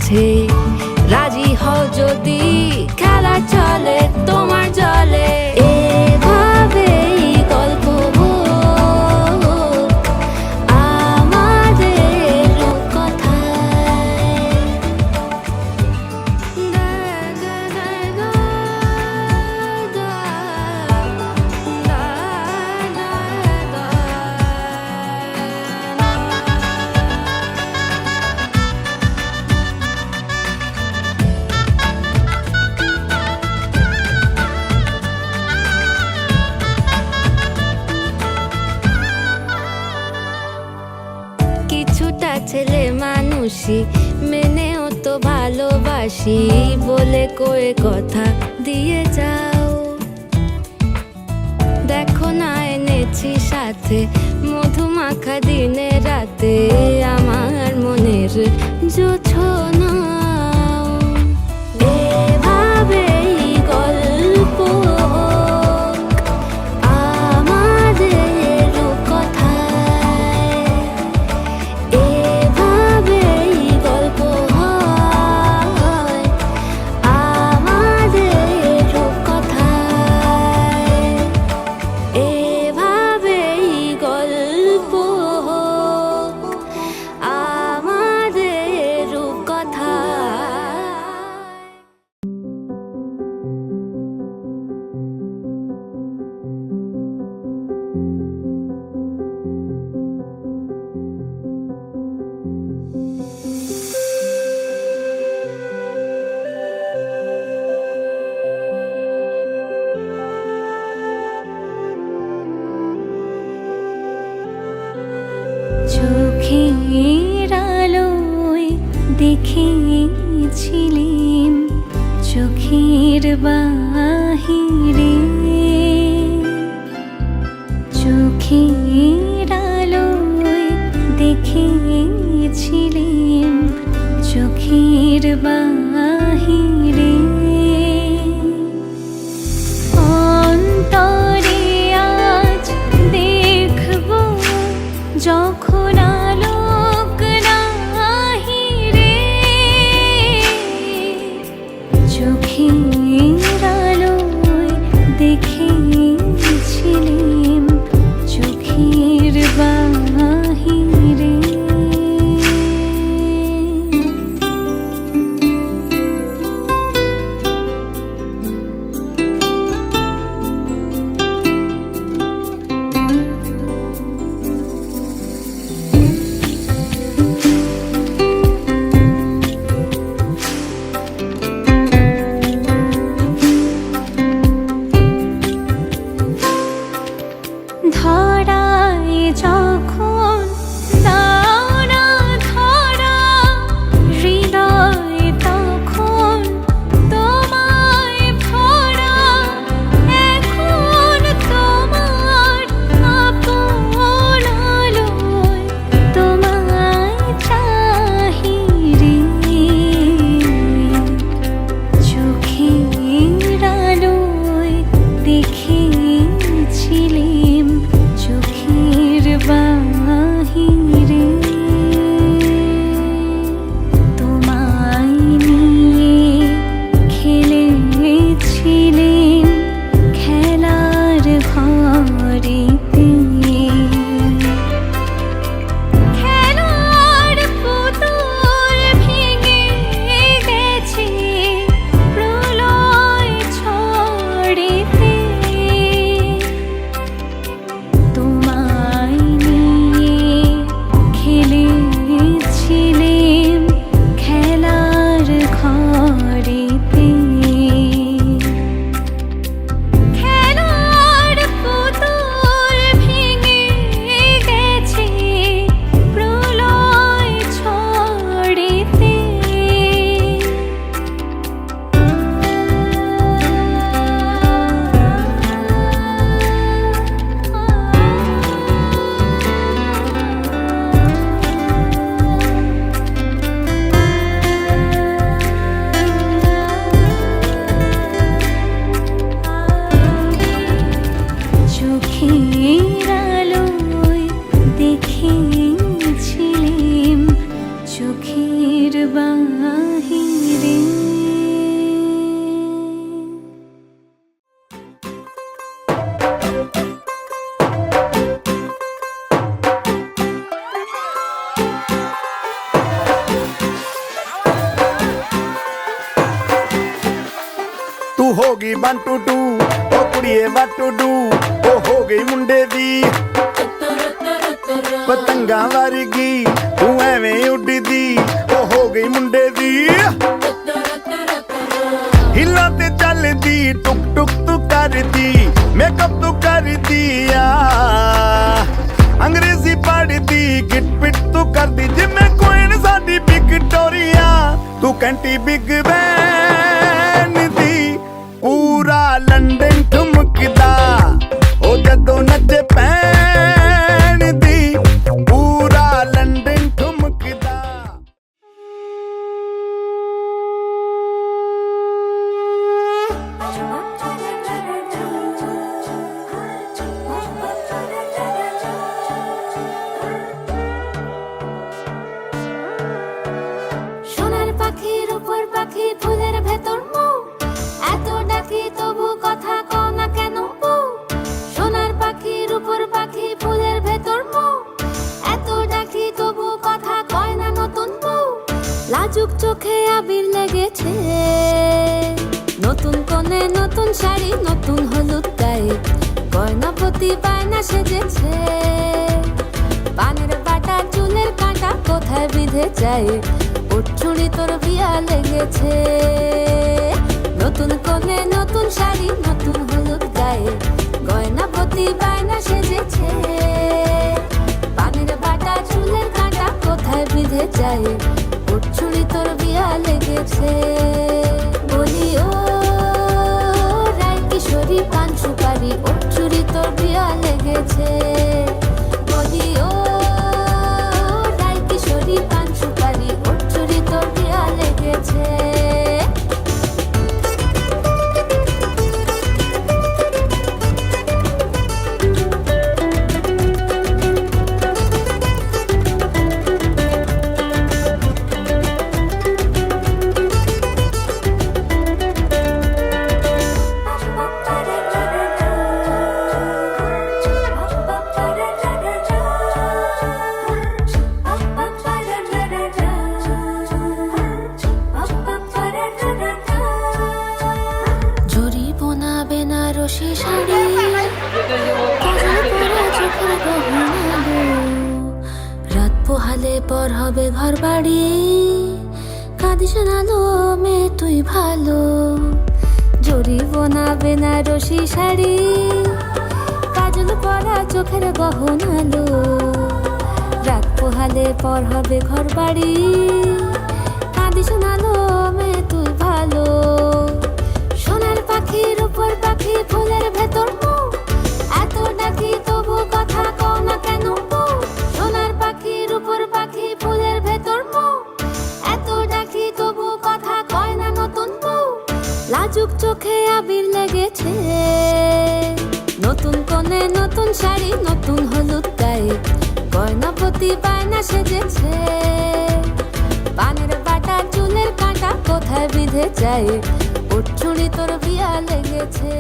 কাছে রাজি হও যদি খেলা চলে তোমার জলে এভাবেই গল্প হোক আমাদের রূপকথায়। কিছুটা ছেলে মানুষই মেনেও তো ভালোবাসি বলে কয়ে কথা দিয়ে যাও। দেখো না এনেছি সাথে মধুমাখা দিনে রাতে আমার মনের জোছনা। এভাবেই গল্প হোক আমাদের রূপকথায়। এভাবেই গল্প হয় আমাদের রূপকথায়। এভাবেই গল্প হোক আমাদের রূপকথায়। চোখের আলোয় দেখেছিলেম চোখের বাহিরে। চোখের আলোয় দেখেছিলেম চোখের বাহিরে। অন্তরে আজ দেখব যখন আলোক নাহিরে। চোখের আলোয় দেখেছিলেম চোখের বাহিরে। ਹੋ ਗਈ 1 2 2 ਉਹ ਕੁੜੀਏ what to do ਉਹ ਹੋ ਗਈ ਮੁੰਡੇ ਦੀ ਪਤੰਗਾਂ ਵਰਗੀ ਤੂੰ ਐਵੇਂ ਉੱਡਦੀ ਉਹ ਹੋ ਗਈ ਮੁੰਡੇ ਦੀ ਹਿੱਲਾਂ ਤੇ ਚੱਲਦੀ ਟੁਕ ਟੁਕ ਤੂੰ ਕਰਦੀ ਮੇਕਅਪ ਤੂੰ ਕਰਦੀ ਆ ਅੰਗਰੇਜ਼ੀ ਪੜ੍ਹਦੀ ਗਿਟ ਪਿਟ ਤੂੰ ਕਰਦੀ ਜਿਵੇਂ ਕੁਈਨ ਸਾਡੀ ਵਿਕਟੋਰੀਆ ਤੂੰ ਕੰਟੀ ਬਿਗ ਬੈਨ ਦੀ ਪੂਰਾ ਲੰਡਨ ਠੁਮਕਦਾ ਉਹ ਜਦੋਂ ਨੱਚੇ ਪੈਣ ਦੀ ਪੂਰਾ ਲੰਡਨ ਠੁਮਕਦਾ সোনার পাখির উপর পাখি ফুলের ভেতর মৌ এত ডাকি তবু কথা কও না কেন বউ সোনার পাখির উপর পাখি ফুলের ভেতর মৌ এত ডাকি তবু কথা কয় না নতুন বউ লাজুক চোখে আবির লেগেছে নতুন কোণে নতুন শাড়ি নতুন হলুদ গায়ে গয়না প্রতি বায়না সেজেছে পানের বাটা চুলের কাঁটা কোথায় বিঁধে যায় উঠছুড়ি তোর বিয়া লেগেছে নতুন কোণে নতুন শাড়ি নতুন হলুদ গায়ে গয়না প্রতি বায়না সেজেছে পানের বাটা চুলের কাঁটা কোথায় বিঁধে যায় উঠছুড়ি তোর বিয়া লেগেছে বলি ও রায় কিশোরী পান সুপারি উঠছুড়ি তোর বিয়া লেগেছে বলি ও রায় কিশোরী পান সুপারি উঠছুড়ি তোর বিয়া লেগেছে জরি বোনা বেনারসি শাড়ি কাজল পরা চোখের গহনা গো। রাত পোহালে পর হবে ঘর বাড়ি কাঁদিস না লো মেয়ে তুই ভালো জরি বোনা বেনারসি শাড়ি কাজল পরা চোখের গহনা লো রাত পোহালে পর হবে ঘর বাড়ি কাঁদিস না লো মেয়ে তুই ভালো সোনার পাখির উপর পাখি ফুলের ভেতর মৌ এত ডাকি তবু কথা কও না কেন বউ সোনার পাখির উপর পাখি ফুলের ভেতর মৌ এত ডাকি তবু কথা কয় না নতুন বউ লাজুক চোখে আবির লেগেছে নতুন কোণে নতুন শাড়ি নতুন হলুদ গায়ে গয়না প্রতি বায়না সেজেছে পানের বাটা চুলের কাঁটা কোথায় বিঁধে যায় উঠছুড়ি তোর বিয়া লেগেছে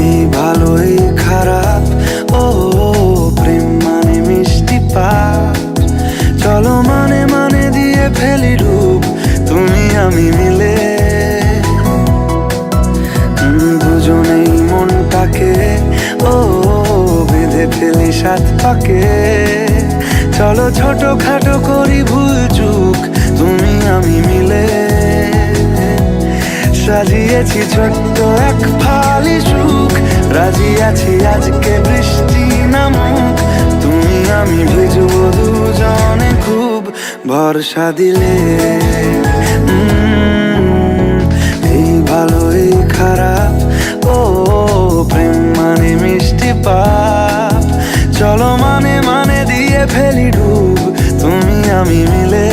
এই ভালোই খারাপ ও প্রেম মানে মিষ্টি পাঠ চলো মানে মানে দিয়ে ফেলি রূপ তুমি আমি মিলে দুজনেই মনটাকে ও বেঁধে ফেলি সাত পাকে চলো ছোট খাটো করি ভুল চুক তুমি আমি মিলে সাজিয়েছি ছোট্ট এক ফালি সুখ রাজি আছি আজকে বৃষ্টি নামুক তুমি আমি ভিজবো দুজনে খুব ভরসা দিলে এই ভালো এই খারাপ ও প্রেম মানে মিষ্টি পাপ চলো মানে মানে দিয়ে ফেলি ডুব তুমি আমি মিলে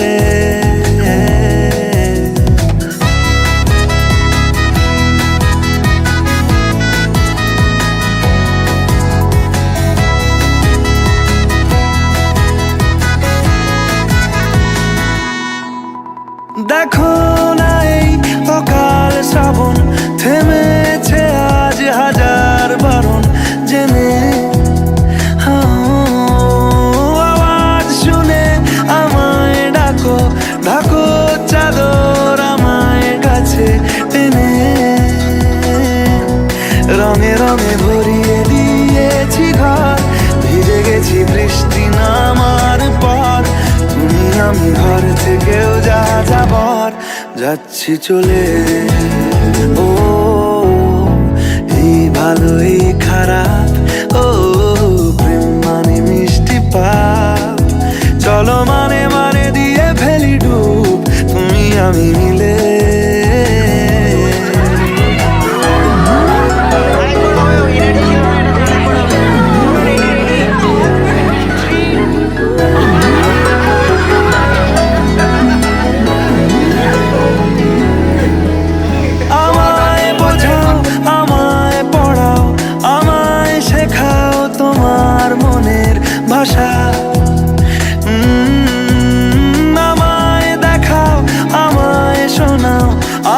রঙে ভরিয়ে দিয়েছি ঘর, ভিজে গেছি বৃষ্টি নামার পর। তুমি আমি ঘর থেকেও যা যাবর, যাচ্ছি চলে। ও এই ভালো এই খারাপ, ও প্রেম মানে মিষ্টি পাপ। চলো মানে মানে দিয়ে ফেলি ডুব, তুমি আমি মিলে। আমায় বোঝাও, আমায় পড়াও, আমায় শেখাও তোমার মনের ভাষা। আমায় দেখাও, আমায় শোনাও,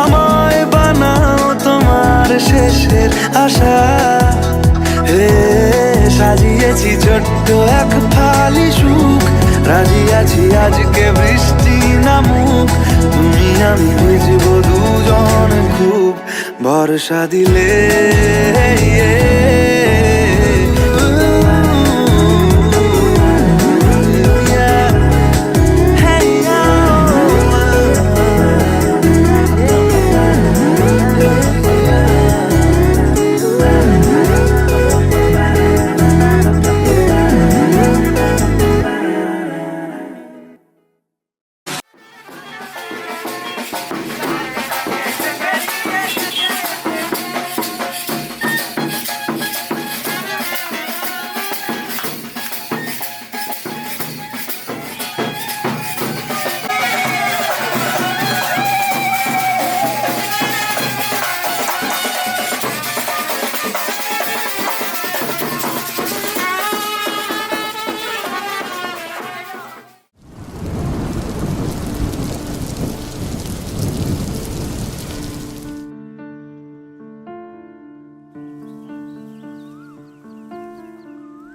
আমায় বানাও তোমার শেষের আশা। হে সাজিয়েছি ছোট্ট এক ফালি সুখ, রাজি আছি আজকে বৃষ্টি নামুক। তুমি আমি বুঝবো দুজন খুব, ভরসা দিলে।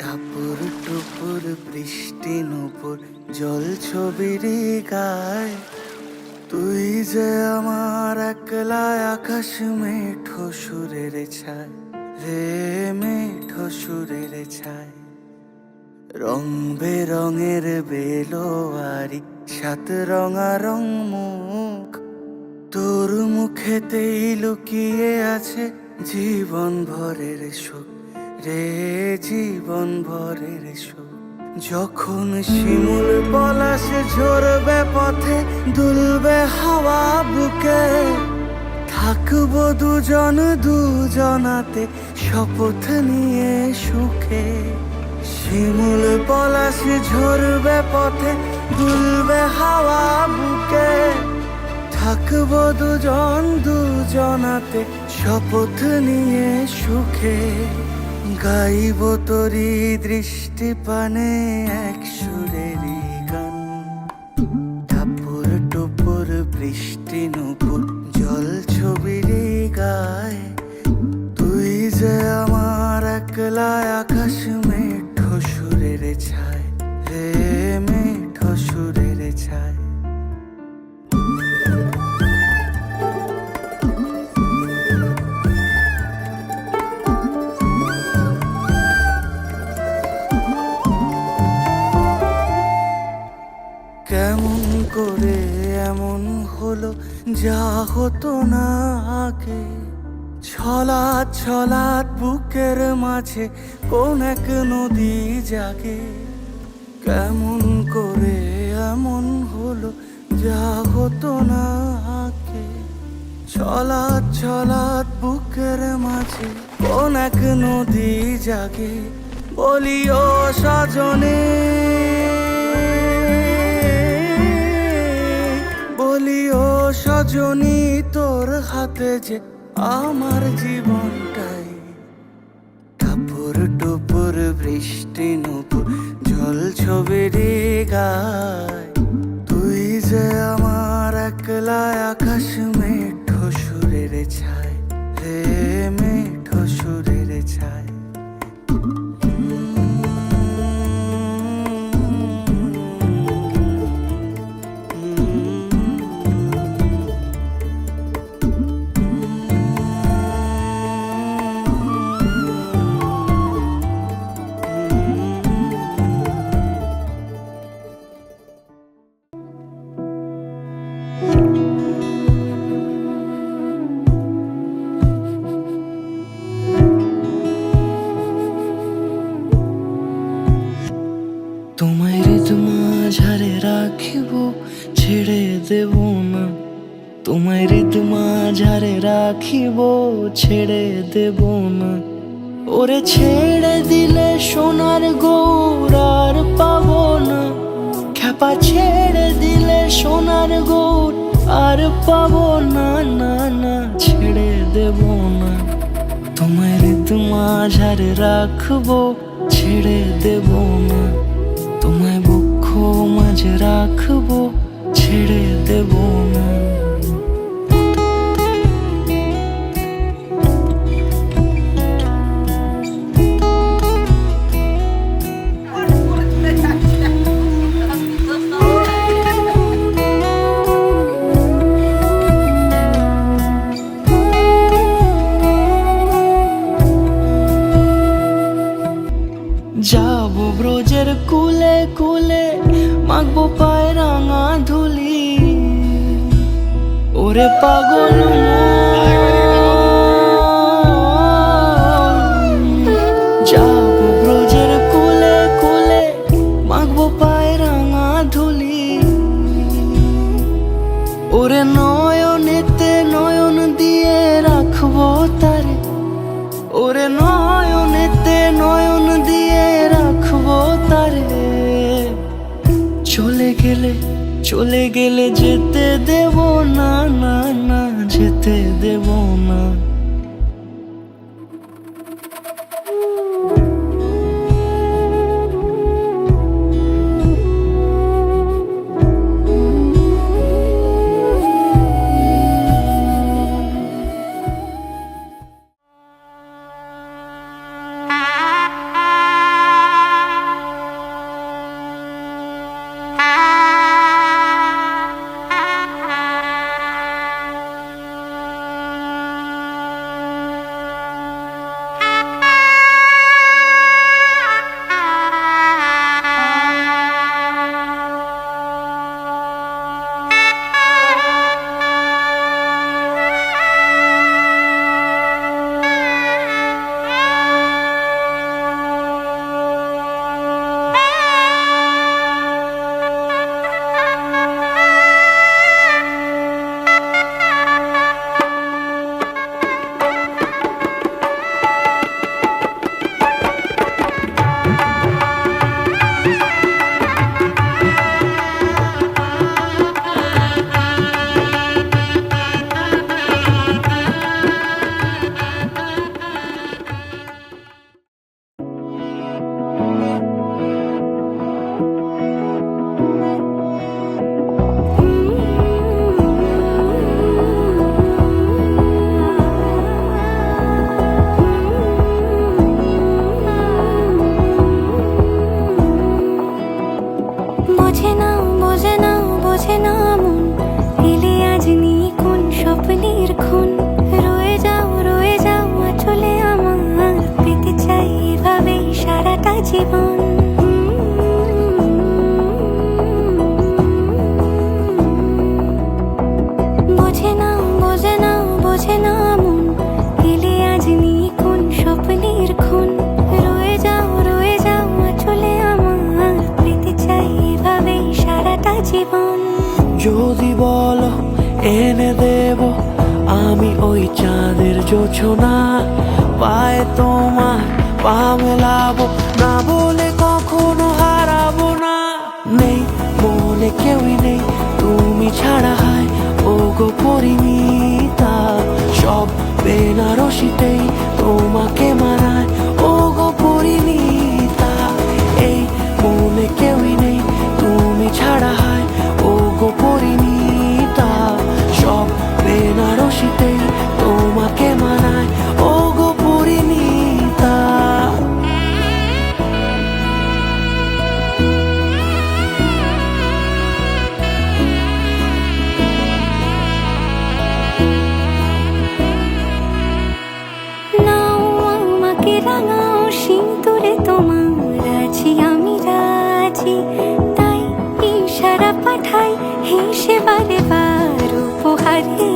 টাপুর টুপুর বৃষ্টি নুপুর জল ছবির গায়, তুই যে আমার একলা আকাশ মেঠো সুরের ছায়। রে মেঠো সুরের ছায়, রং বেরঙের বেলোয়ারি সাত রঙারং মুখ, তোর মুখেতেই লুকিয়ে আছে জীবন ভরের সুখ। রে জীবন ভরের সুখ, যখন শিমুল পলাশ ঝরবে পথে দুলবে হাওয়া বুকে, থাকবো দুজন দুজনাতে শপথ নিয়ে সুখে। শিমুল পলাশ ঝরবে পথে দুলবে হাওয়া বুকে, থাকবো দুজন দুজনাতে শপথ নিয়ে সুখে। গাইব তোরি দৃষ্টি পানে এক সুরেরই গান, টাপুর টুপুর বৃষ্টি নুপুর জল ছবির গায়, তুই যে আমার একলা আকাশ মেঠো সুরের ছায়। রে মেঠো সুরের ছায়, কেমন করে এমন হলো যা হতো না আগে। ছলাৎ ছলাৎ বুকের মাঝে কোন এক নদী জাগে। কেমন করে এমন হলো যা হতো না আগে। ছলাৎ ছলাৎ বুকের মাঝে কোন এক নদী জাগে। বলি ও সজনে, বলি ও সজনী, তোর হাতে যে আমার জীবনটাই। টাপুর টুপুর বৃষ্টি নুপুর জল ছবির গায়, তুই যে আমার একলা আকাশ মেঠো সুরের ছায়। হে মেঠো সুরের ছায়, ঝাড়ে রাখিব, ছেড়ে দেব না। ওরে ছেড়ে দিলে সোনার গৌর আর পাবো না, খ্যাপা ছেড়ে দিলে সোনার গৌর আর পাবো না, না না ছেড়ে দেব না। তোমার মাঝারে রাখবো, ছেড়ে দেব না। তোমায় বক্ষ মাঝে রাখবো, ছেড়ে দেব না। যাবো ব্রজের কুলে কুলে, মাখবো পায়ে রাঙা ধুলি। ওরে পাগল যাবো ব্রজের কুলে কুলে, মাখবো পায়ে রাঙা ধুলি। ওরে নয়নেতে নয়ন দিয়ে রাখবো তারে, ওরে নয়নেতে নয়ন দিয়ে রাখবো তারে। চলে গেলে যেতে দেব না, না না যেতে দেব না। জীবন বোঝে না বোঝে না মন এলে আজ নিয়ে কোন স্বপ্নের খুন রয়ে যাও চলে আমার পেতে চাই এভাবেই সারাটা জীবন যদি বলো এনে দেব আমি ওই চাঁদের জোছনা পায়ে তোমার পা মেলাবো না বলে কখনো হারাবো না নেই মনে কেউই নেই তুমি ছাড়া হয় ও গো পরিমিতা সব বেনারসিতেই তোমাকে মানায় ও গো পরিমিতা এই মনে কেউই নেই তুমি ছাড়া হয় ও গো পরিমিতা সব বেনারসিতেই তোমাকে মানায় ও গো পরিমিতা নাও আমাকে রাঙাও সিঁদুরে তোমার আছি আমি রাজি তাই ইশারা পাঠাই হেসে বারে বার উপহারে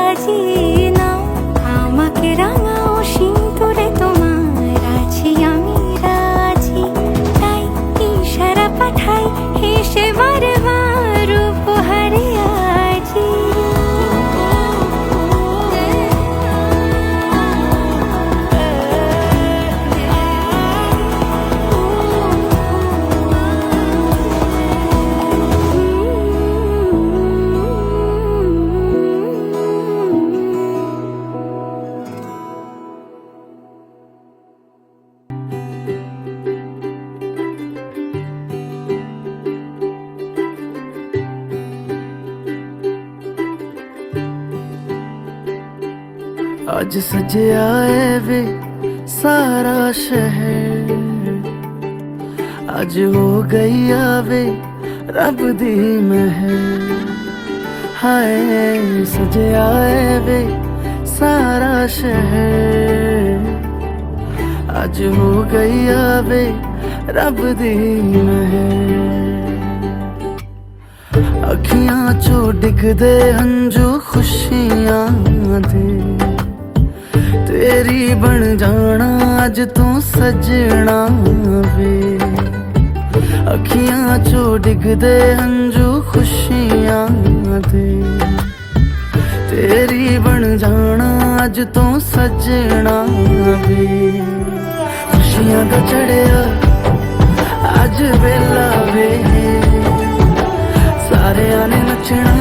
আজি নাও আমাকে রাঙাও সিঁদুরে তোমার আছি আমি রাজি তাই ইশারা পাঠাই হেসে বারে বার উপহারে আজি ਅੱਜ ਸਜਿਆ ਏ ਵੇ ਸਾਰਾ ਸ਼ਹਿਰ, ਅੱਜ ਹੋ ਗਈ ਆਵੇ ਰੱਬ ਦੀ ਮਹਿਰ। ਹਾਏ ਸਜਿਆ ਏ ਵੇ ਸਾਰਾ ਸ਼ਹਿਰ, ਅੱਜ ਹੋ ਗਈ ਆਵੇ ਰੱਬ ਦੀ ਮਹਿਰ। ਅੱਖੀਆਂ ਚੋਂ ਡਿੱਗਦੇ ਹੰਝੂ ਖੁਸ਼ੀਆਂ ਦੇ, ਤੇਰੀ ਬਣ ਜਾਣਾ ਅੱਜ ਤੂੰ ਸਜਣਾ ਵੇ। ਅੱਖੀਆਂ ਚੋਂ ਡਿੱਗਦੇ ਹੰਝੂ ਖੁਸ਼ੀਆਂ ਦੇ, ਤੇਰੀ ਬਣ ਜਾਣਾ ਅੱਜ ਤੂੰ ਸਜਣਾ ਵੇ। ਖੁਸ਼ੀਆਂ ਦਾ ਚੜਿਆ ਅੱਜ ਵੇਲਾ ਵੇ, ਸਾਰਿਆਂ ਨੇ ਨੱਚਣਾ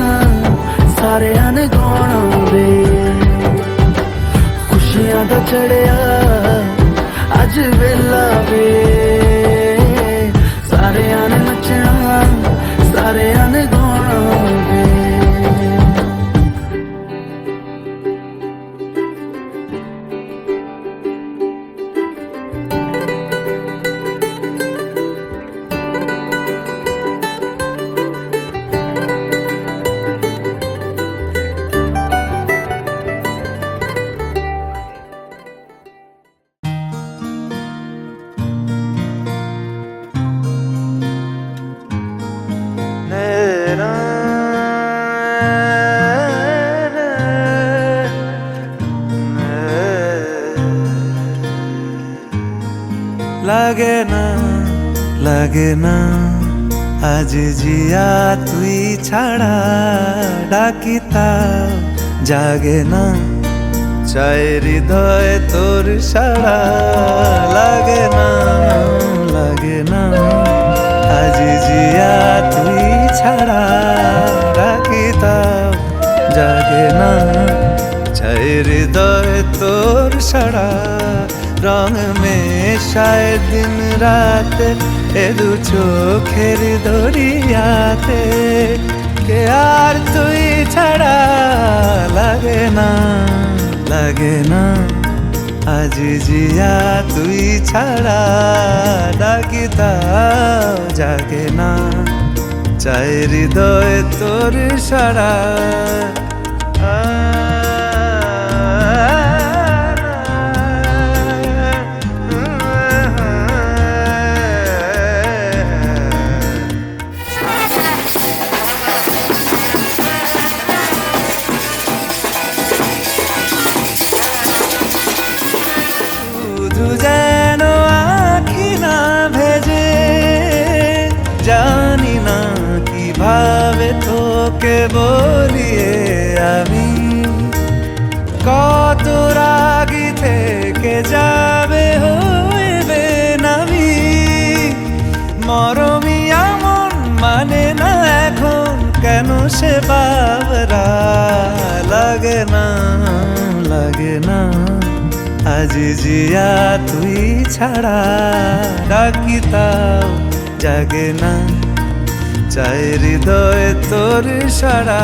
ਸਾਰਿਆਂ ਨੇ ਗਾਉਣਾ ਵੇ। ਖੁਸ਼ੀਆਂ ਦਾ ਚੜਿਆ ਅੱਜ ਵੇਲਾ ਵੇ, ਸਾਰਿਆਂ ਨੇ ਨੱਚਣਾ ਸਾਰਿਆਂ ਨੇ ਗਾਉਣਾ ਵੇ। লাগে না আজ জিয়া তুই ছাড়া, ডাকি তাও জাগে না চাই হৃদয় তোর সাড়া। লাগে না আজ জিয়া তুই ছাড়া, ডাকি তাও জাগে না চাই হৃদয় তোর সাড়া। রং মেশায় দিন রাতে এ দু চোখের দরিয়াতে, কে আর তুই ছাড়া। লাগে না আজ জিয়া তুই ছাড়া, ডাকি তাও জাগে না চাই হৃদয় তোর সাড়া। যেন আখি না ভেজে, জানি না কিভাবে তোকে বলিয়ে আমি, কত রাগি থেকে যাবে হইবে নামি। মরমি এমন মানে না এখন কেন সে বাবরা। লাগে না আজ জিয়া তুই ছাড়া, ডাকি তাও জাগে না চাই হৃদয় তোর সাড়া।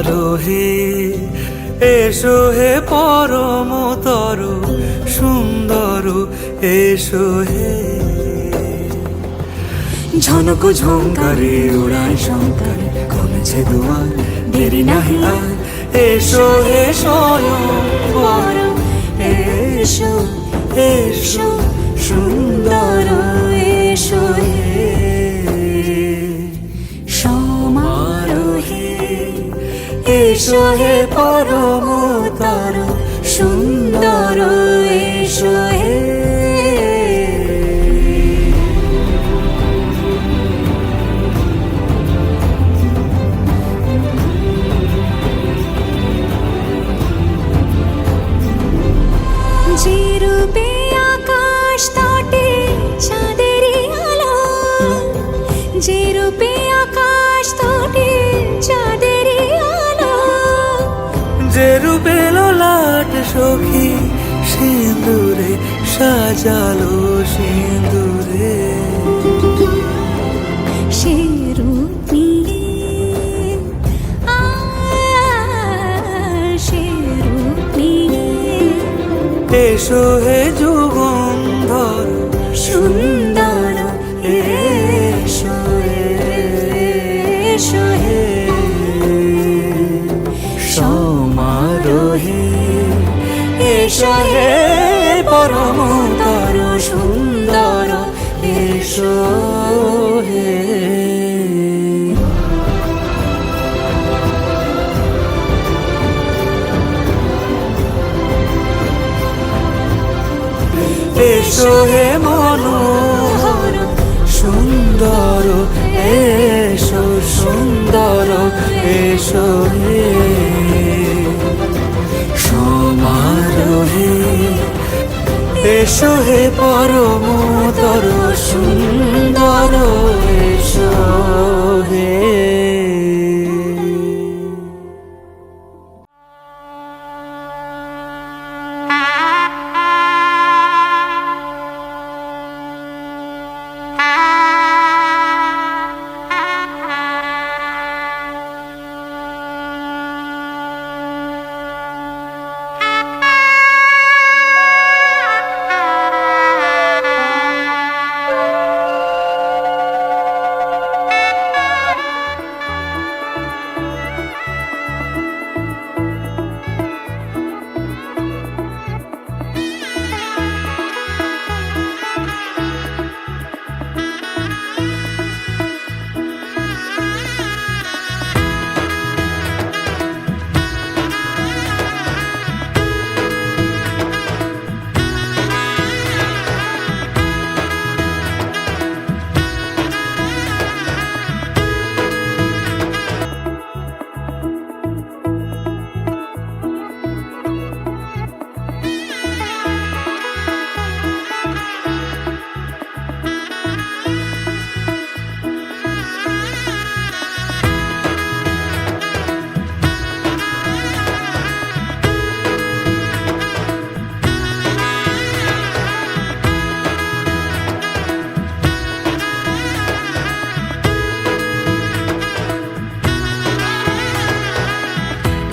সমারোহে এসো হে পরমতর সুন্দর এসো হে। ঝনক ঝঙ্কারে উড়ায় শঙ্কারে খুলেছে দুয়ার, দেরি নাহি আর এসো হে স্বয়ংবর এসো এসো সুন্দর এসো হে। সমারোহে এসো হে পরমতর সুন্দর এসো হে। যে রূপে আকাশ তটে চাঁদেরই আলো, যে রূপে আকাশ তটে চাঁদেরই আলো, যে রূপে ললাট সখী সিঁদুরে সাজালো সিঁদুরে। সে রূপ নিয়ে সে রূপ নিয়ে এসো হে যুগন্ধর সুন্দর এসো এসো হে। সমারোহে এসো হে পরমতর সুন্দর এসো হে। এসো হে মনোহর সুন্দর এসো সুন্দর এসো হে। সমারোহে এসো হে পরমতর সুন্দর এসো হে।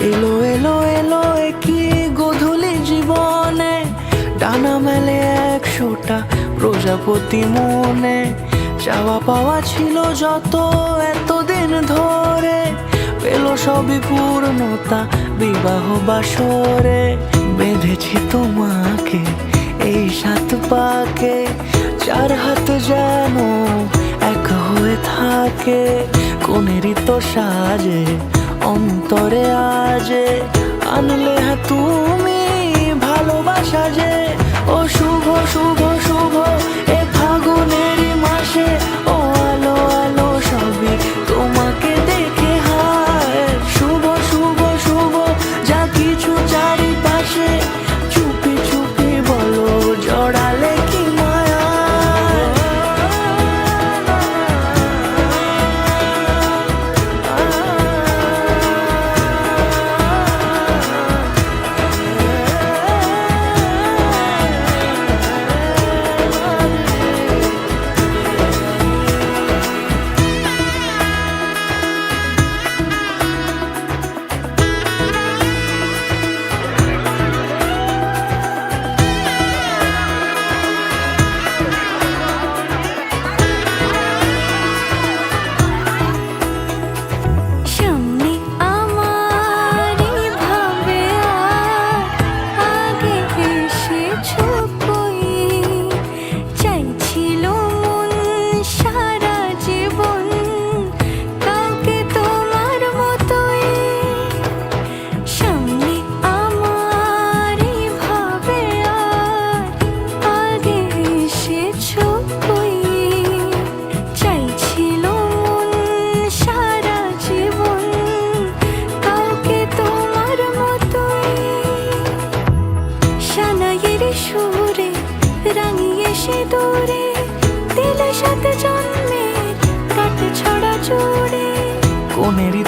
এলো এলো এলো কি গোধূলি জীবনে, ডানা মেলে 100টা প্রজাপতি মনে। চাওয়া পাওয়া ছিল যত এতদিন ধরে, পেল সবই পূর্ণতা বিবাহ বাসরে। বেঁধেছি তোমাকে এই 7 পাকে, 4 হাত যেন এক হয়ে থাকে। কোনেরই তো সাজে অন্তরে আজে, আনলে হ্যাঁ তুমি ভালোবাসা যে। ও শুভ শুভ শুভ এ ফাগুনেরই মাসে, ও আলো আলো সবই তোমাকে দেখে হায়। শুভ শুভ শুভ যা কিছু চারিপাশে, চুপি চুপি বলো জড়ালে কি মায়া।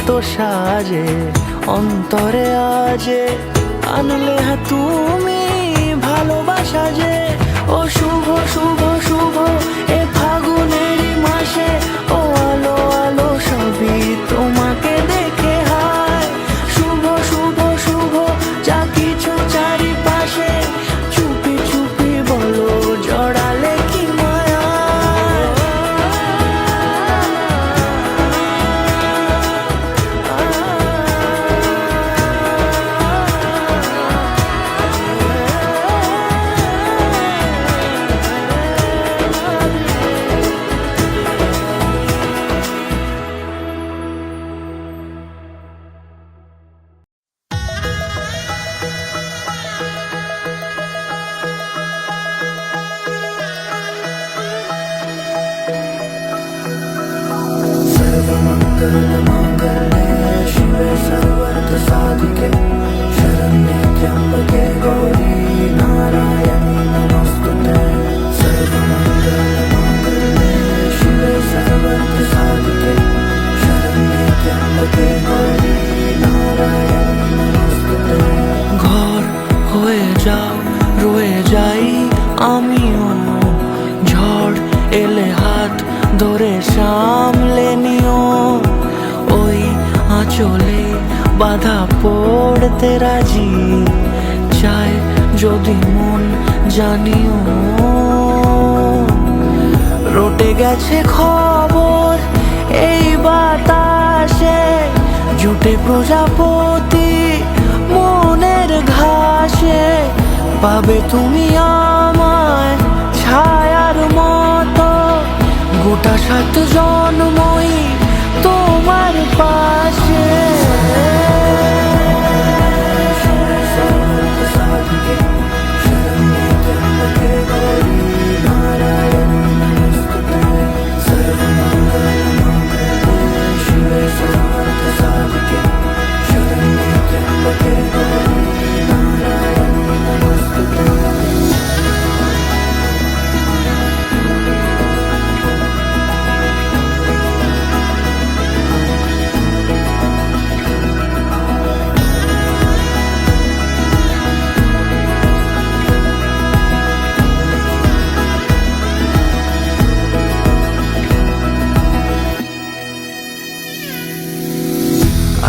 মতো সাজে অন্তরে আজে আনলে হ্যাঁ তুমি ভালোবাসা যে ও শুভ শুভ শুভ এ ফাগুনেরই মাসে ও আলো আলো সবই তোমাকে দেখে হায় শুভ শুভ শুভ যা কিছু চারিপাশে চুপি চুপি বলো জড়ালে কি মায়া ঘর হয়ে যাও রয়ে যাই আমিও ঝড় এলে হাত ধরে সামলে নিও ওই আঁচলে বাধা পড়তে রাজি চাই যদি মন জানিও রটে গেছে খবর এই বাতাসে জুটে প্রজাপতি মনের ঘাসে পাবে তুমি আমায় ছায়ার মতো গোটা 7 জন্মই তোমার পাশে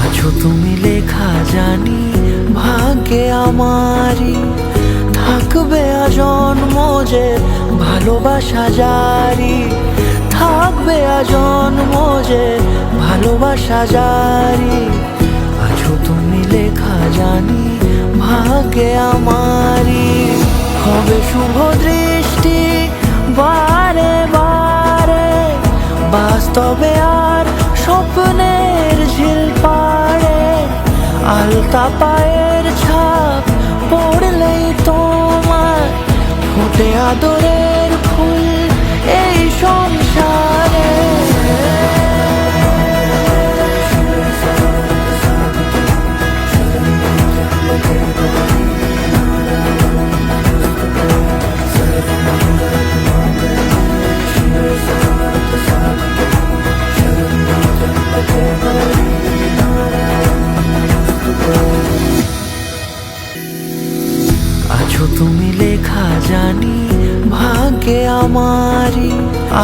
আছো তুমি লেখা জানি ভাগ্যে আমারই থাকবে আজন্ম যে ভালোবাসা জারি থাকবে আজন্ম যে ভালোবাসা জারি আছো তুমি লেখা জানি ভাগ্যে আমারই হবে শুভ দৃষ্টি বারে বারে বাস্তবে আর স্বপ্নের ঝিল পাড়ে আলতা পায়ের ছাপ পড়লেই তোমার ফুটে আদরের ফুল এই সংসারে আছো তুমি লেখা জানি ভাগ্যে আমারই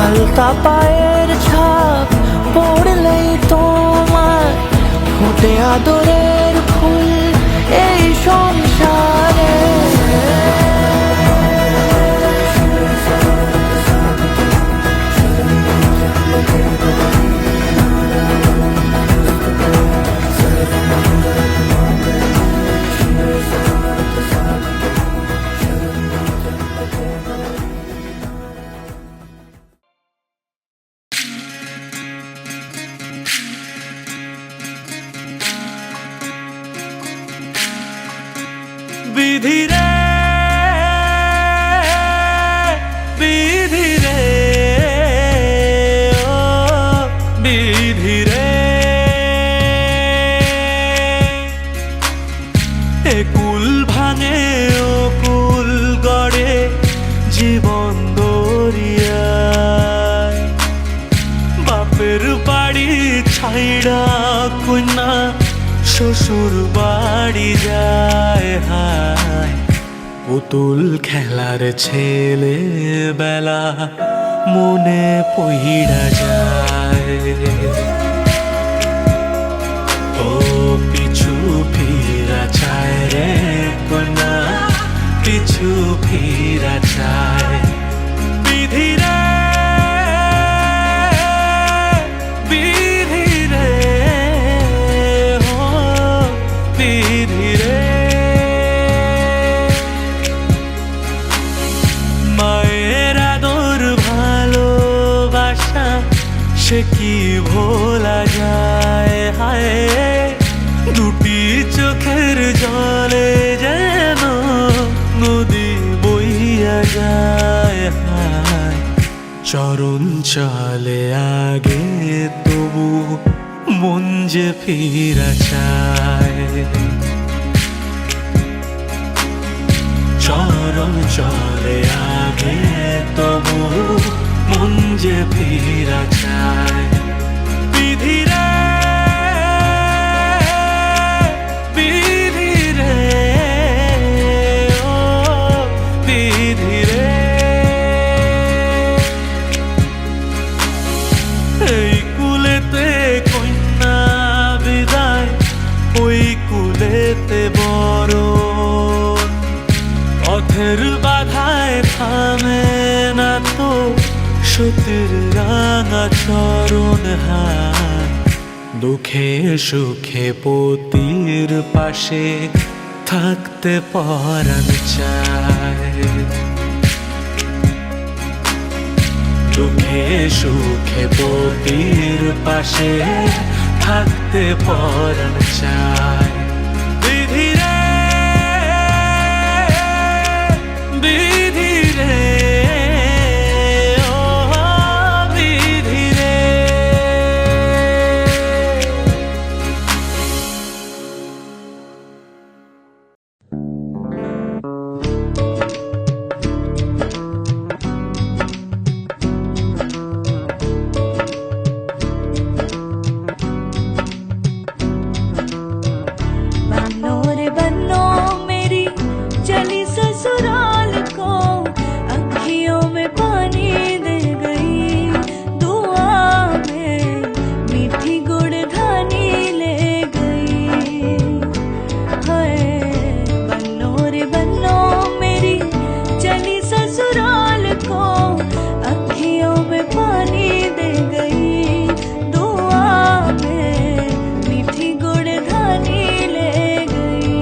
আলতা পায়ের ছাপ পড়লেই তোমার ফুটে আদরের ফুল এই সংসারে বিধি রে বিধি রে ও বিধি রে এ কুল ভাঙে ও কুল গড়ে জীবন দরিয়ায় বাপের বাড়ি ছাইড়া কুঞ্জ শ্বশুর বাড়ি যায় হায় পুতুল খেলার ছেলে বেলা মনে পইড়া যায় ও পিছু ফিরা চায় রে কোনা পিছু ফিরা চায় বিধি রে বিধি রে ও বিধি রে মায়ের আদর ভালোবাসা সে কি ভোলা যায় হায় দুটি চোখের জলে যেন নদী বইয়া যায় হায় চরণ চলে আগে তবু মন যে ফিরা চায় চরণ চলে আগে তবু মন যে ফিরা চায় বিধি রে বিধি রে ও বিধি রে এই কুলেতে কন্যা বিদায় ওই কুলেতে বড় পথের বাধায় থামে না তো সতীর রাঙা চরণ হায় দুঃখে সুখে পতির পাশে থাকতে পরাণ চায় দুঃখে সুখে পতির পাশে থাকতে পরাণ চায় বিধি রে বিধি রে ও বিধি রে बन्नो रे बन्नो मेरी चली ससुराल को अखियों में पानी दे गई दुआ में मीठी गुड़धानी ले गई हाय बन्नो रे बन्नो मेरी चली ससुराल को अखियों में पानी दे गई दुआ में मीठी गुड़धानी ले गई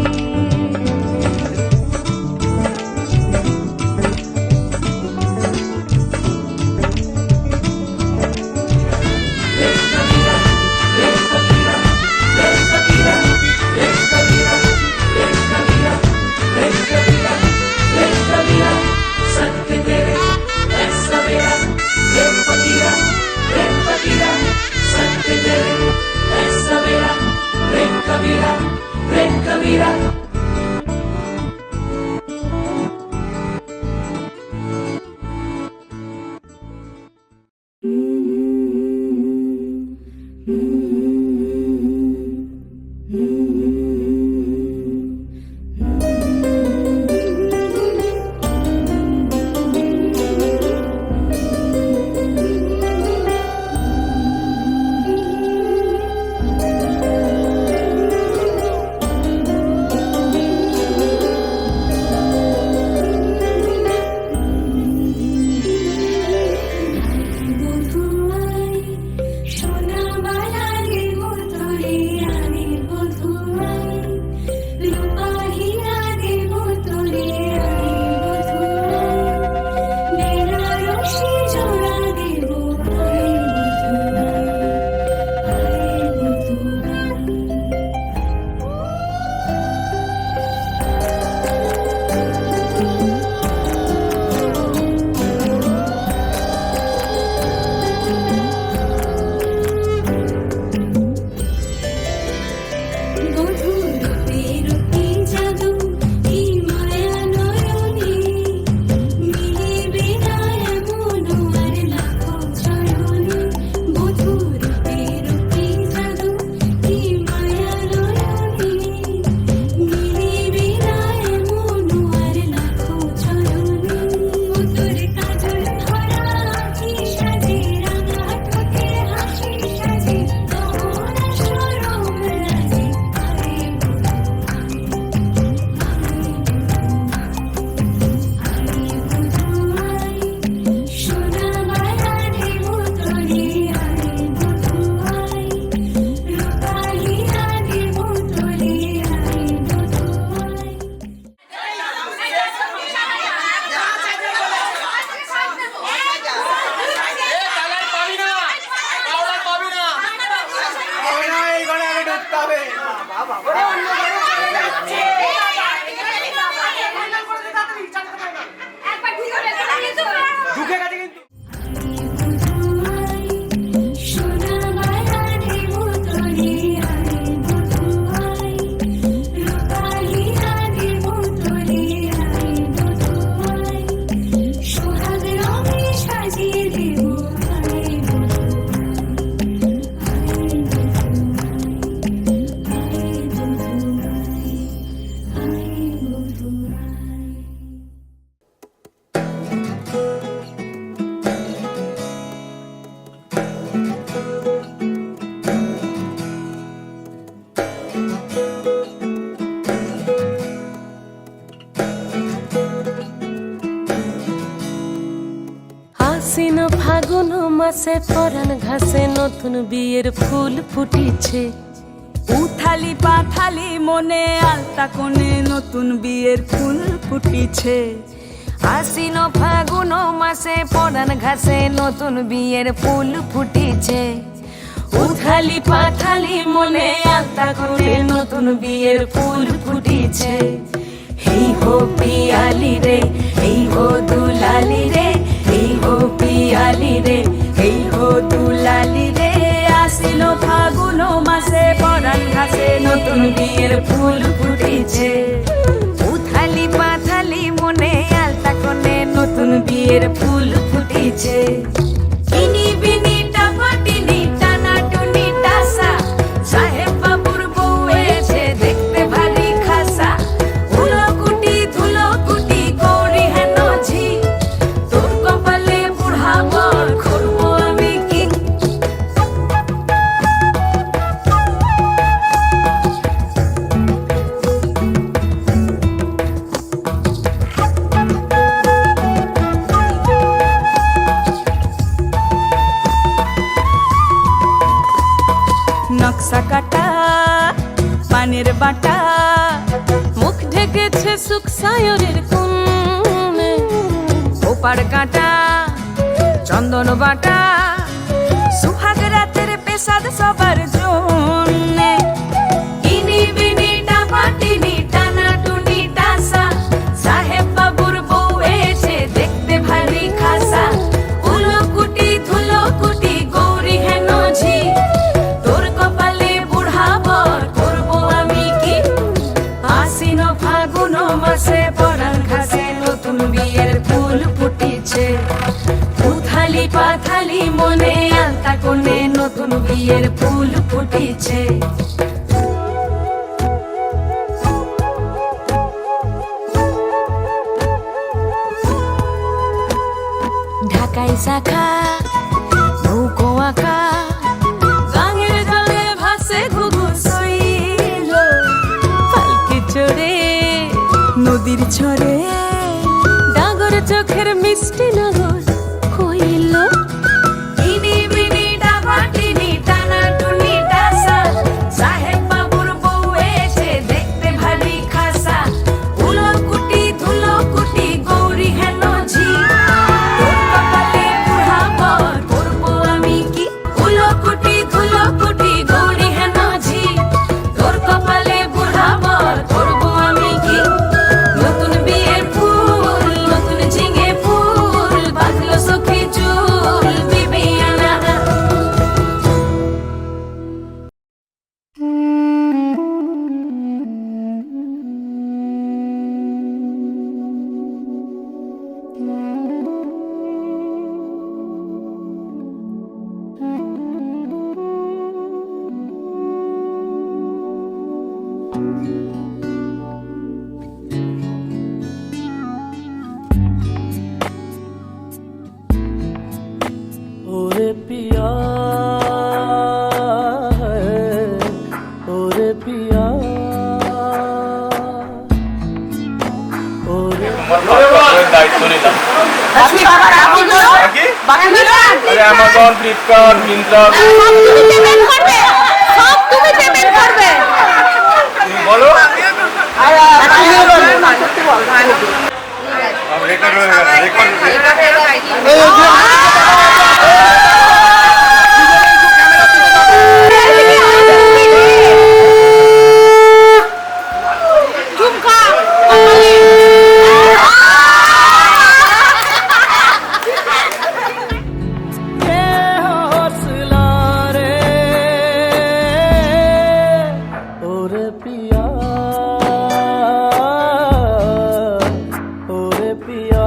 আশ্বিন ফাগুন মাসে পরাণ ঘাসে নতুন বিয়ের ফুল ফুটিছে। উথালি পাথালি মনে আলতা কোণে নতুন বিয়ের ফুল ফুটিছে। আশ্বিন ফাগুন মাসে পরাণ ঘাসে নতুন বিয়ের ফুল ফুটিছে। উথালি পাথালি মনে আলতা কোণে নতুন বিয়ের ফুল ফুটিছে। এই হো পিয়ালি রে, এই হো দুলালি রে, এই হো পিয়ালি রে, এই হো দুলালি রে। আশ্বিন ফাগুন মাসে পরাণ ঘাসে নতুন বিয়ের ফুল ফুটিছে। উথালি পাথালি মনে আলতা কোণে নতুন বিয়ের ফুল ফুটিছে। ইনি বিনি টাপাটিনি টানা টুনি টাসা, সাহেব বাবুর বউ এসে দেখতে ভারী খাসা। ধুলোকুটি ধুলোকুটি গৌরী হেন ঝি, তোর কপালে বুড়া বর করবো আমি কি। নকশা কাটা পানের বাটা, মুখ ঢেকেছে সুখ সায়রের কোণে। ওপার কাটা চন্দন বাটা, সুহাগ রাতের পেশাদ সবার জন্যে। ইনি বিনি টাপাটিনি টানা টুনি টাসা, সাহেব বাবুর বউ এসে দেখতে ভারী খাসা। উলোকুটি ধুলোকুটি গৌরী হেন ঝি, তোর কপালে বুড়া বর করবো আমি কি। আশ্বিন ফাগুন মাসে পরাণ ঘাসে নতুন বিয়ের ফুল ফুটিছে। উথালি পাথালি মনে আলতা কোণে নতুন বিয়ের ফুল ফুটিছে। ঢাকাই শাখা নৌকো আঁকা, গাঙের জলে ভাসে ঘুঘু শৈল। পালকি চড়ে নদীর ছড়ে ডাগর চোখের মিষ্টি নগর কইল। ইনি বিনি ডাবাটিনি টানা টুনি টাসা, সাহেব বাবুর বউ এসে দেখতে ভারী খাসা। উলোকুটি ধুলোকুটি গৌরী হেন ঝি, তোর কপালে বুড়া বর করবো আমি কি। উলোকুটি ধুলোকুটি গৌরী হেন ঝি, তোর কপালে বুড়া বর করবো আমি কি। নতুন বিয়ের ফুল নতুন ঝিঙে ফুল, বাঁধলো সখী চুল বিবিয়ানা। ওরে পিয়া ওরে পিয়া ওরে দায়িত্ব নিলাম। অ্যামাজন, ফ্লিপকার্ট, মিন্ত্রা, তুমি বলো। রেকর্ড হয়ে গেছে, রেকর্ড। পিয়া ওরে পিয়া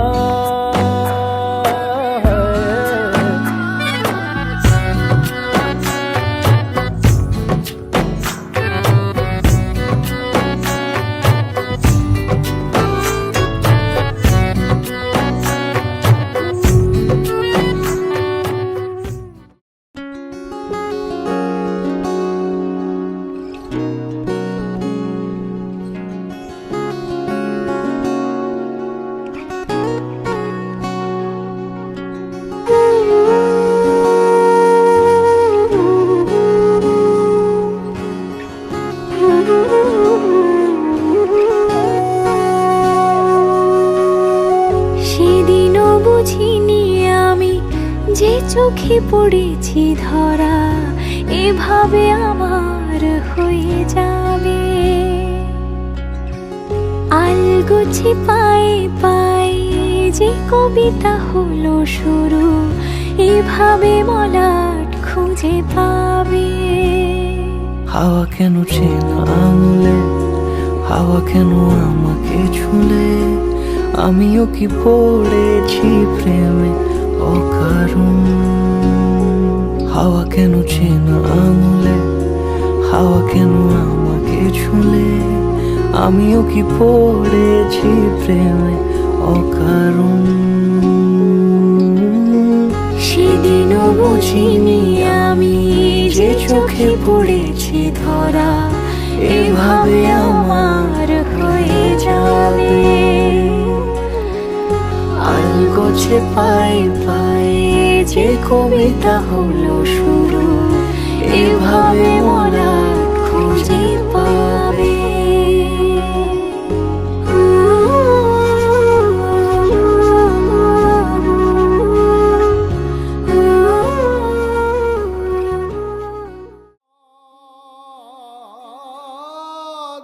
সেদিনও বুঝিনি আমি যে চোখে পড়েছি ধরা এভাবে আমার হয়ে যাবে আলগোছে পায়ে পায়ে যে কবিতা হলো শুরু এভাবে মলাট খুঁজে পাবে হাওয়া কেন চেনা আঙুলে হাওয়া কেন আমাকে ছুলে আমিও কি পড়েছি প্রেমে অকারণ হাওয়া কেন চেনা আঙুলে হাওয়া কেন আমাকে ছুলে আমিও কি পড়েছি প্রেমে অকারণ সেদিনও বুঝিনি আমি যে চোখে পড়েছি ধরা এভাবে আমার হয়ে যাবে আলগোছে পায়ে পায়ে যে কবিতা হলো শুরু এভাবে মরা খুঁজে পাবে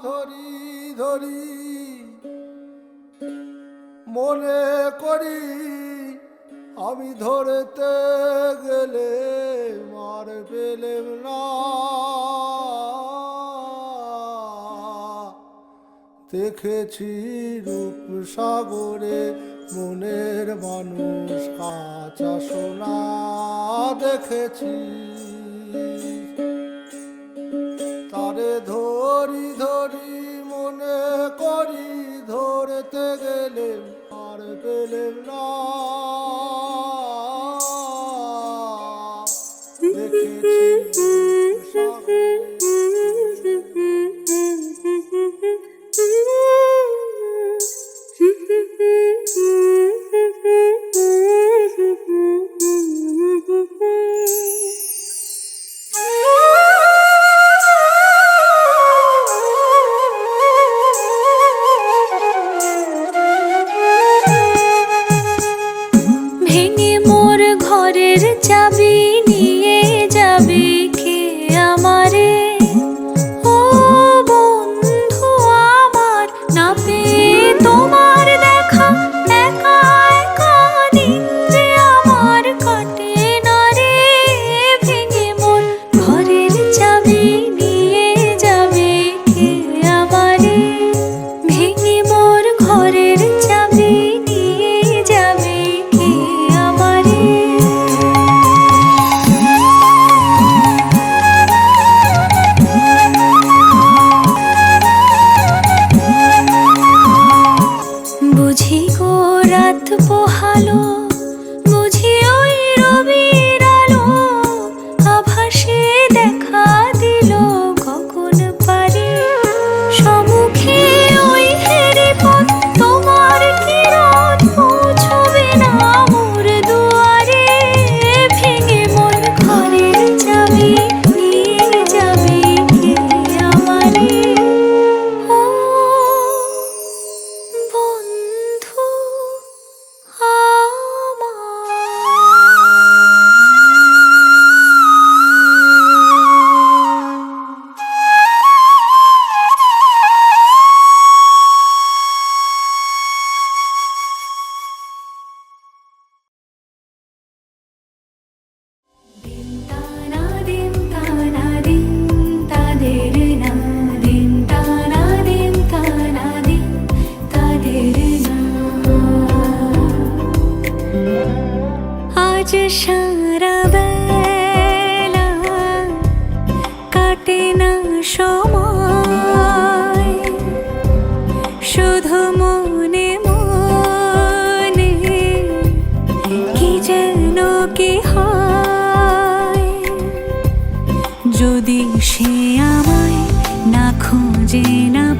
ধরি ধরি মনে করি আমি ধরতে গেলে মার পেলেম না দেখেছি রূপ সাগরে মনের মানুষ কাঁচা সোনা দেখেছি তারে ধরি ধরি মনে করি ধরতে গেলে আর পেলেম না দেখেছি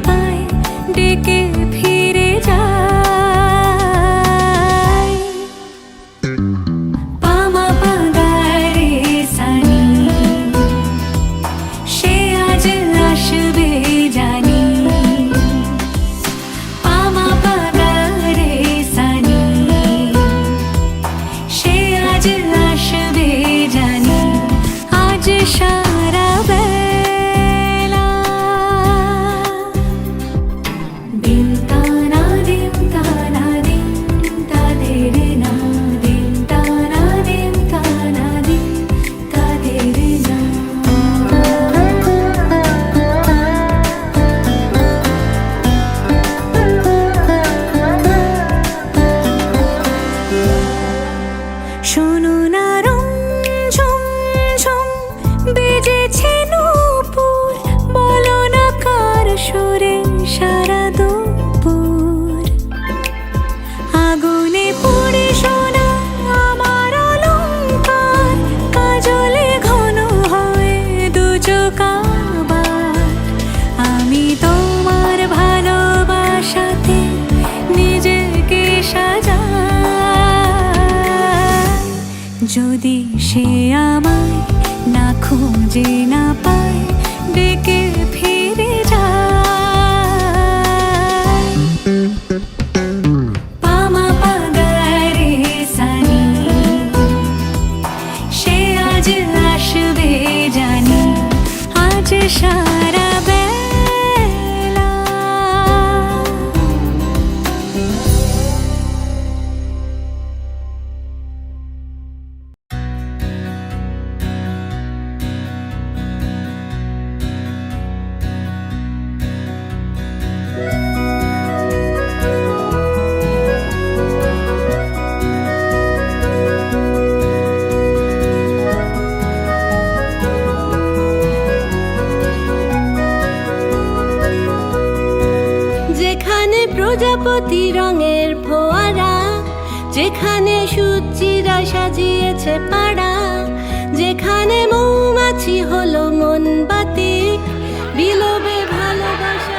পায় ডেকে ফিরে যায় পামা পাগারে সানি সে আজ আসবে জানি পামা পাগারে সানি সে আজ আসবে জানি আজ সারা বেলা দিন তানা দিন তানা দিন তাদের না দিন তানা দিন তানা দিন তাদের না শোনো না রং ঝুম ঝুম বেজেছে নূপুর বলো না কার সুরে সারা দুপুর আগুনে পুড়ে সোনা আমার অলংকার কাজলে ঘন হয়ে দু চোখ আবার আমি তোমার ভালোবাসাতে নিজেকে সাজাই যদি সে আমায় না খুঁজে না পায় ডেকে ফিরে যায় পামা পাগারে সানি সে আজ আসবে জানি আজ সারা বেলা যেখানে প্রজাপতি রঙের ফোয়ারা যেখানে সূর্যিরা সাজিয়েছে পাড়া যেখানে মৌমাছি হলো মন বাতি বিলোবে ভালোবাসা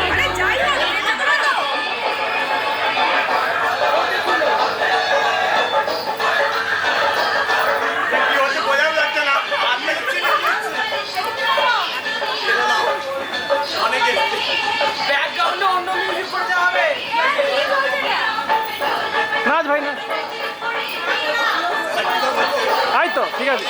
নাচ ভাই না আই তো ঠিক আছে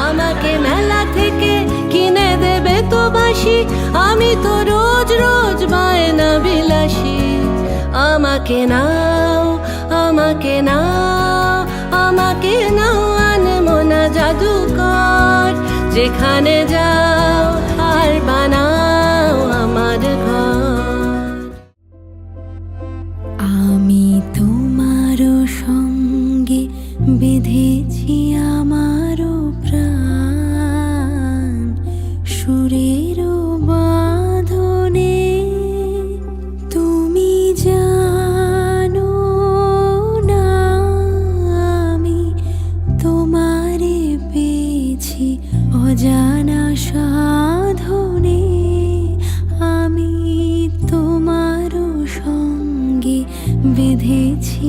আমাকে মেলা থেকে কিনে দেবে তো বাসি আমি তো রোজ রোজ বায়না বিলাসী আমাকে নাও আমাকে নাও আমাকে নাও আনমনা জাদুকর যেখানে যাও আর বানাও আমার ঘর আমি তোমারও সঙ্গে বেঁধেছি আমারও প্রাণ সুরেরও বাঁধনে তুমি জানো না আমি তোমারে পেয়েছি অজানা সাধনে আমি তোমারও সঙ্গে বেঁধেছি